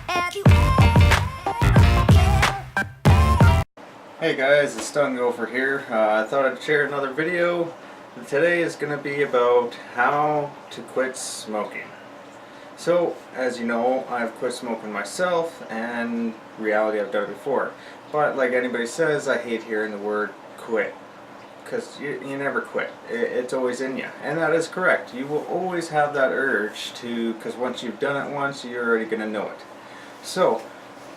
Hey guys, it's Stung Gopher here. I thought I'd share another video. Today is going to be about how to quit smoking. So, as you know, I've quit smoking myself, and in reality I've done it before. But like anybody says, I hate hearing the word quit. Because you never quit. It's always in you. And that is correct. You will always have that urge to, because once you've done it once, you're already going to know it. So,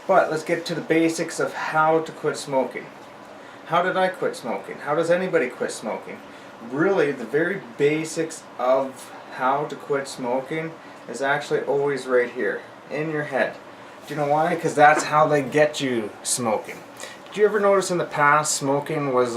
but let's get to the basics of how to quit smoking. How did I quit smoking? How does anybody quit smoking? Really, the very basics of how to quit smoking is actually always right here, in your head. Do you know why? Because that's how they get you smoking. Did you ever notice in the past smoking was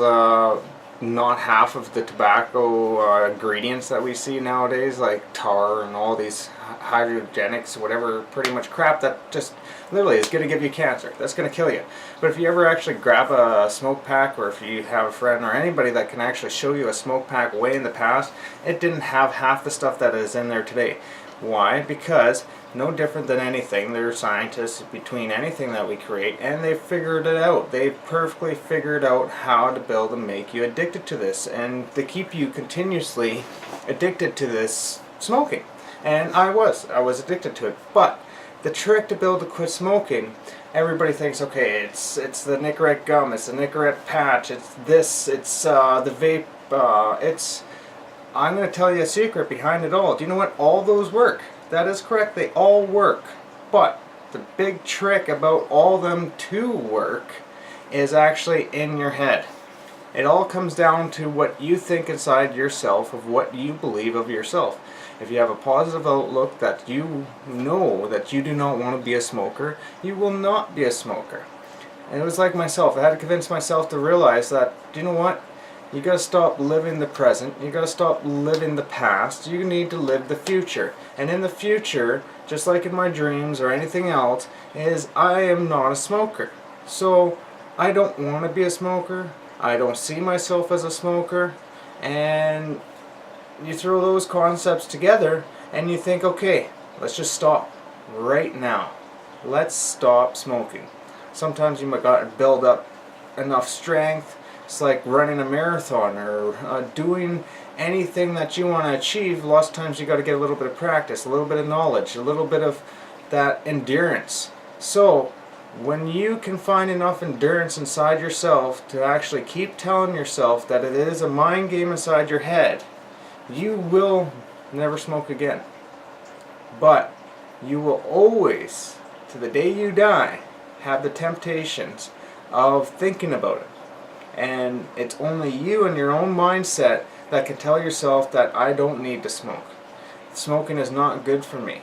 not half of the tobacco ingredients that we see nowadays, like tar and all these hydrogenics, whatever, pretty much crap that just literally is going to give you cancer. That's going to kill you. But if you ever actually grab a smoke pack, or if you have a friend or anybody that can actually show you a smoke pack way in the past, it didn't have half the stuff that is in there today. Why? Because no different than anything, there are scientists between anything that we create, and they figured it out. They perfectly figured out how to build and make you addicted to this, and they keep you continuously addicted to this smoking. And I was addicted to it. But the trick to build to quit smoking, everybody thinks, okay, it's the Nicorette gum, it's the Nicorette patch, it's this, it's the vape, I'm going to tell you a secret behind it all. Do you know what? All those work. That is correct. They all work. But the big trick about all of them to work is actually in your head. It all comes down to what you think inside yourself, of what you believe of yourself. If you have a positive outlook that you know that you do not want to be a smoker, you will not be a smoker. And it was like myself. I had to convince myself to realize that, do you know what? You gotta stop living the present, you gotta stop living the past, you need to live the future. And in the future, just like in my dreams or anything else, is I am not a smoker. So I don't want to be a smoker, I don't see myself as a smoker, and you throw those concepts together and you think, okay, let's just stop right now. Let's stop smoking. Sometimes you might gotta build up enough strength. It's like running a marathon or doing anything that you want to achieve. Lots of times you got to get a little bit of practice, a little bit of knowledge, a little bit of that endurance. So when you can find enough endurance inside yourself to actually keep telling yourself that it is a mind game inside your head, you will never smoke again. But you will always, to the day you die, have the temptations of thinking about it. And it's only you and your own mindset that can tell yourself that I don't need to smoke. Smoking is not good for me.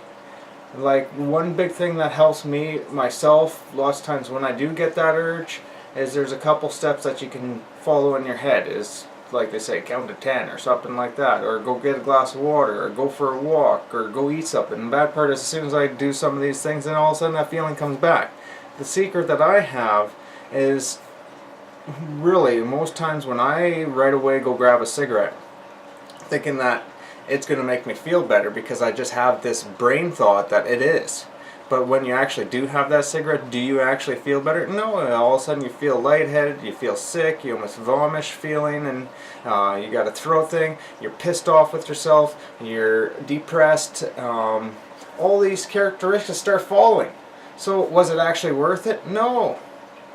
Like, one big thing that helps me, myself, lots of times when I do get that urge, is there's a couple steps that you can follow in your head. Is, like they say, count to 10 or something like that. Or go get a glass of water, or go for a walk, or go eat something. And the bad part is, as soon as I do some of these things, then all of a sudden that feeling comes back. The secret that I have is, really, most times when I right away go grab a cigarette, thinking that it's going to make me feel better because I just have this brain thought that it is. But when you actually do have that cigarette, do you actually feel better? No, all of a sudden you feel lightheaded, you feel sick, you almost vomish feeling, and you got a throat thing, you're pissed off with yourself, you're depressed, all these characteristics start following. So was it actually worth it? No.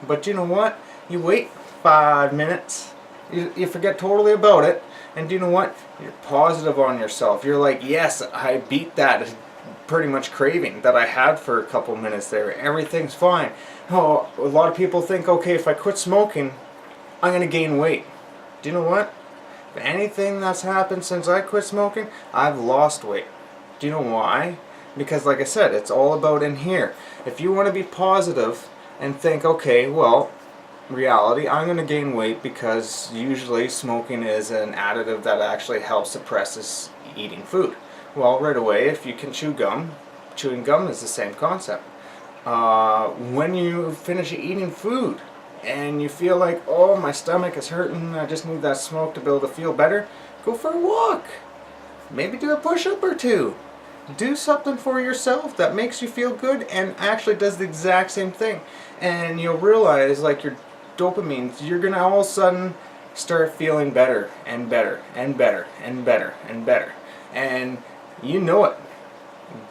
But you know what? You wait 5 minutes, you forget totally about it, and do you know what? You're positive on yourself. You're like, yes, I beat that pretty much craving that I had for a couple minutes there. Everything's fine. Oh, a lot of people think, okay, if I quit smoking, I'm going to gain weight. Do you know what? If anything that's happened since I quit smoking, I've lost weight. Do you know why? Because like I said, it's all about in here. If you want to be positive and think, okay, well, reality, I'm going to gain weight because usually smoking is an additive that actually helps suppresses eating food. Well, right away, if you can chew gum, chewing gum is the same concept. When you finish eating food and you feel like, oh, my stomach is hurting, I just need that smoke to be able to feel better, go for a walk. Maybe do a push-up or two. do something for yourself that makes you feel good and actually does the exact same thing. And you'll realize, like, your dopamine, you're going to all of a sudden start feeling better and better and better and better and better. And you know it.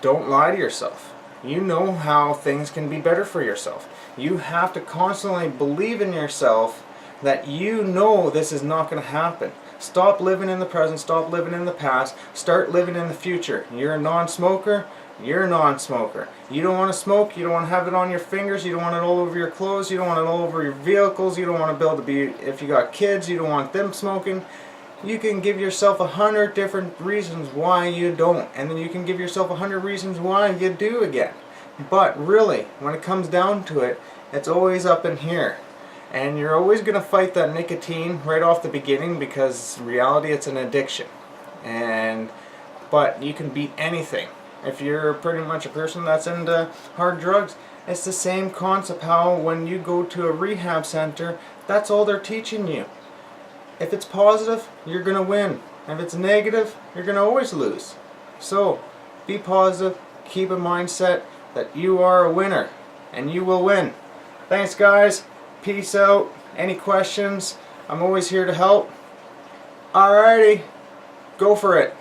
Don't lie to yourself. You know how things can be better for yourself. You have to constantly believe in yourself that you know this is not going to happen. Stop living in the present, stop living in the past, start living in the future. You're a non-smoker, you're a non-smoker. You don't want to smoke, you don't want to have it on your fingers, you don't want it all over your clothes, you don't want it all over your vehicles, you don't want to be able to be, if you got kids, you don't want them smoking. You can give yourself 100 different reasons why you don't, and then you can give yourself 100 reasons why you do again. But really, when it comes down to it, it's always up in here. And you're always going to fight that nicotine right off the beginning, because in reality it's an addiction. But you can beat anything. If you're pretty much a person that's into hard drugs, it's the same concept how when you go to a rehab center, that's all they're teaching you. If it's positive, you're going to win. If it's negative, you're going to always lose. So, be positive, keep a mindset that you are a winner, and you will win. Thanks guys, peace out. Any questions? I'm always here to help. Alrighty, go for it.